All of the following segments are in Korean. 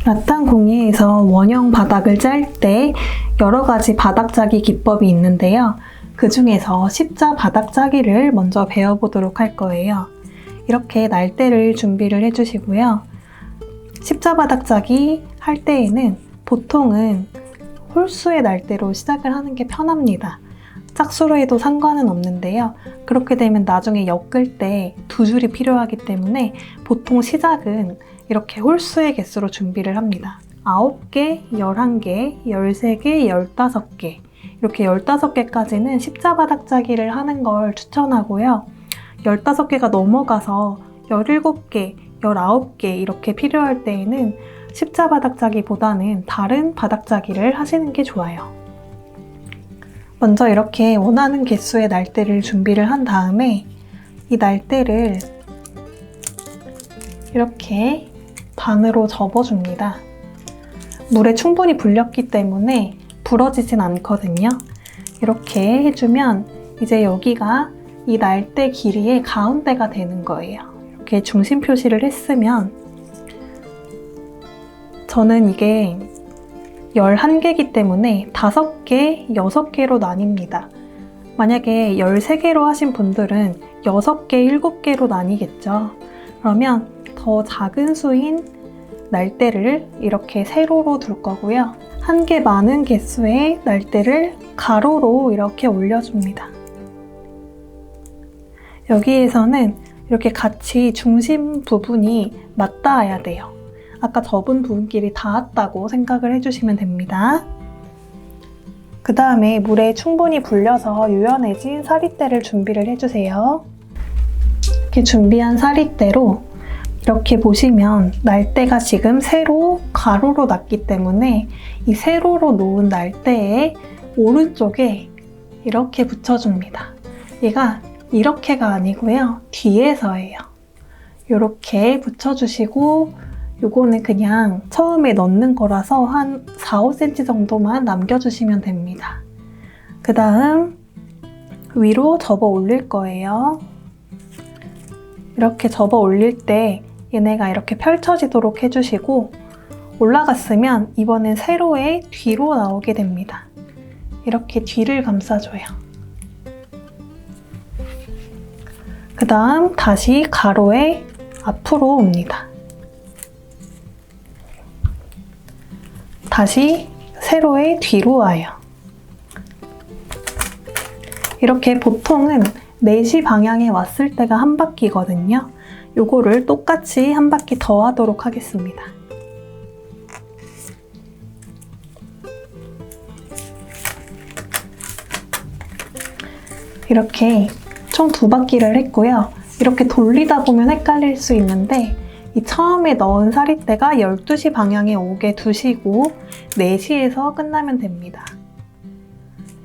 라탄 공예에서 원형 바닥을 짤 때 여러 가지 바닥 짜기 기법이 있는데요. 그 중에서 십자 바닥 짜기를 먼저 배워보도록 할 거예요. 이렇게 날대를 준비를 해주시고요. 십자 바닥 짜기 할 때에는 보통은 홀수의 날대로 시작을 하는 게 편합니다. 짝수로 해도 상관은 없는데요. 그렇게 되면 나중에 엮을 때 두 줄이 필요하기 때문에 보통 시작은 이렇게 홀수의 개수로 준비를 합니다. 9개, 11개, 13개, 15개 이렇게 15개까지는 십자바닥 짜기를 하는 걸 추천하고요. 15개가 넘어가서 17개, 19개 이렇게 필요할 때에는 십자바닥 짜기보다는 다른 바닥 짜기를 하시는 게 좋아요. 먼저 이렇게 원하는 개수의 날대를 준비를 한 다음에 이 날대를 이렇게 반으로 접어줍니다. 물에 충분히 불렸기 때문에 부러지진 않거든요. 이렇게 해주면 이제 여기가 이 날대 길이의 가운데가 되는 거예요. 이렇게 중심 표시를 했으면 저는 이게 11개이기 때문에 5개, 6개로 나뉩니다. 만약에 13개로 하신 분들은 6개, 7개로 나뉘겠죠. 그러면 더 작은 수인 날대를 이렇게 세로로 둘 거고요. 한 개 많은 개수의 날대를 가로로 이렇게 올려줍니다. 여기에서는 이렇게 같이 중심 부분이 맞닿아야 돼요. 아까 접은 부분끼리 닿았다고 생각을 해주시면 됩니다. 그 다음에 물에 충분히 불려서 유연해진 사리대를 준비를 해주세요. 이렇게 준비한 사리대로 이렇게 보시면 날대가 지금 세로, 가로로 났기 때문에 이 세로로 놓은 날대의 오른쪽에 이렇게 붙여줍니다. 얘가 이렇게가 아니고요. 뒤에서예요. 이렇게 붙여주시고 요거는 그냥 처음에 넣는 거라서 한 4, 5cm 정도만 남겨주시면 됩니다. 그 다음 위로 접어 올릴 거예요. 이렇게 접어 올릴 때 얘네가 이렇게 펼쳐지도록 해주시고 올라갔으면 이번엔 세로의 뒤로 나오게 됩니다. 이렇게 뒤를 감싸줘요. 그 다음 다시 가로의 앞으로 옵니다. 다시 세로의 뒤로 와요. 이렇게 보통은 4시 방향에 왔을 때가 한 바퀴거든요. 요거를 똑같이 한 바퀴 더 하도록 하겠습니다. 이렇게 총 2바퀴를 했고요. 이렇게 돌리다 보면 헷갈릴 수 있는데 이 처음에 넣은 사리대가 12시 방향에 오게 두시고 4시에서 끝나면 됩니다.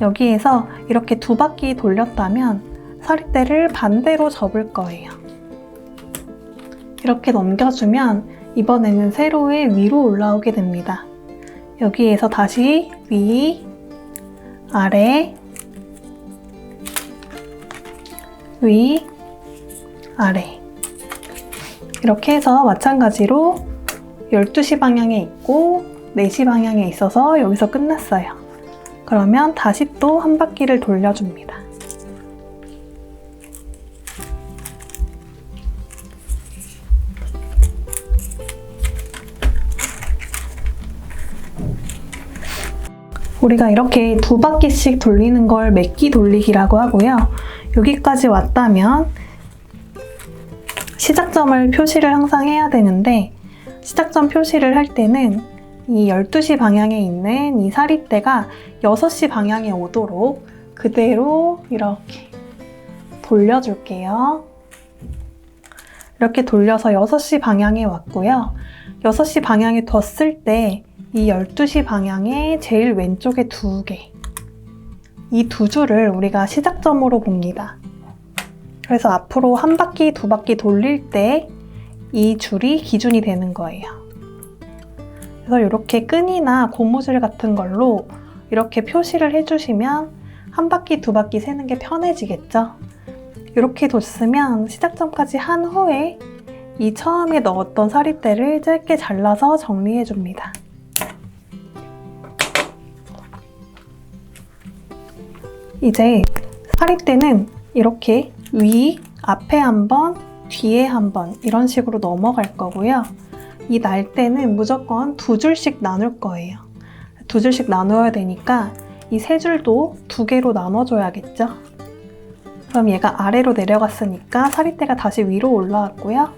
여기에서 이렇게 2바퀴 돌렸다면 사리대를 반대로 접을 거예요. 이렇게 넘겨주면 이번에는 세로의 위로 올라오게 됩니다. 여기에서 다시 위, 아래, 위, 아래 이렇게 해서 마찬가지로 12시 방향에 있고 4시 방향에 있어서 여기서 끝났어요. 그러면 다시 또 한 바퀴를 돌려줍니다. 우리가 이렇게 2바퀴씩 돌리는 걸 매끼 돌리기라고 하고요. 여기까지 왔다면 시작점을 표시를 항상 해야 되는데 시작점 표시를 할 때는 이 12시 방향에 있는 이 사리대가 6시 방향에 오도록 그대로 이렇게 돌려줄게요. 이렇게 돌려서 6시 방향에 왔고요. 6시 방향에 뒀을 때 이 12시 방향의 제일 왼쪽에 2개 이 2줄을 우리가 시작점으로 봅니다. 그래서 앞으로 한 바퀴, 2바퀴 돌릴 때 이 줄이 기준이 되는 거예요. 그래서 이렇게 끈이나 고무줄 같은 걸로 이렇게 표시를 해주시면 한 바퀴, 2바퀴 세는 게 편해지겠죠? 이렇게 뒀으면 시작점까지 한 후에 이 처음에 넣었던 사리대를 짧게 잘라서 정리해줍니다. 이제 사리대는 이렇게 앞에 한 번, 뒤에 한 번 이런 식으로 넘어갈 거고요. 이 날대는 무조건 2줄씩 나눌 거예요. 2줄씩 나누어야 되니까 이 3줄도 2개로 나눠줘야겠죠. 그럼 얘가 아래로 내려갔으니까 사리대가 다시 위로 올라왔고요.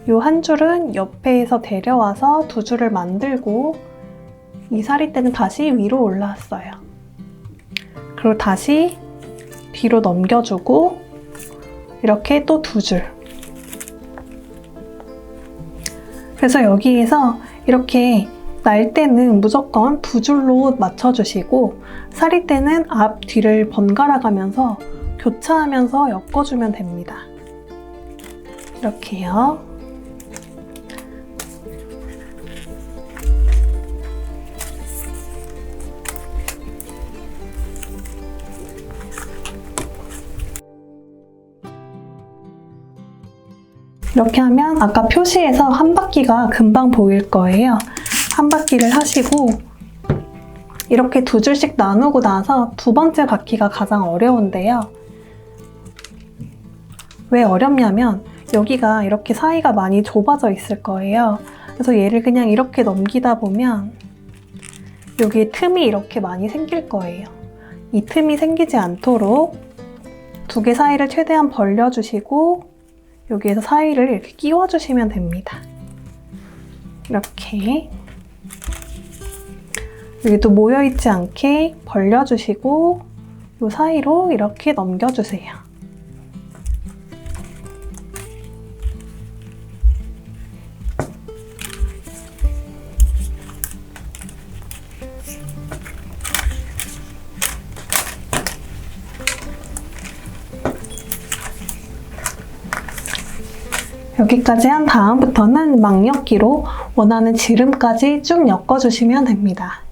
요 한 줄은 옆에서 데려와서 2줄을 만들고 이 사리대는 다시 위로 올라왔어요. 그리고 다시 뒤로 넘겨주고 이렇게 또 2줄. 그래서 여기에서 이렇게 날대는 무조건 2줄로 맞춰주시고 사리대는 앞, 뒤를 번갈아 가면서 교차하면서 엮어주면 됩니다. 이렇게요. 이렇게 하면 아까 표시에서 한 바퀴가 금방 보일 거예요. 한 바퀴를 하시고 이렇게 2줄씩 나누고 나서 2번째 바퀴가 가장 어려운데요. 왜 어렵냐면 여기가 이렇게 사이가 많이 좁아져 있을 거예요. 그래서 얘를 그냥 이렇게 넘기다 보면 여기에 틈이 이렇게 많이 생길 거예요. 이 틈이 생기지 않도록 2개 사이를 최대한 벌려주시고 여기에서 사이를 이렇게 끼워주시면 됩니다. 이렇게 여기도 모여있지 않게 벌려주시고 이 사이로 이렇게 넘겨주세요. 여기까지 한 다음부터는 막엮기로 원하는 지름까지 쭉 엮어주시면 됩니다.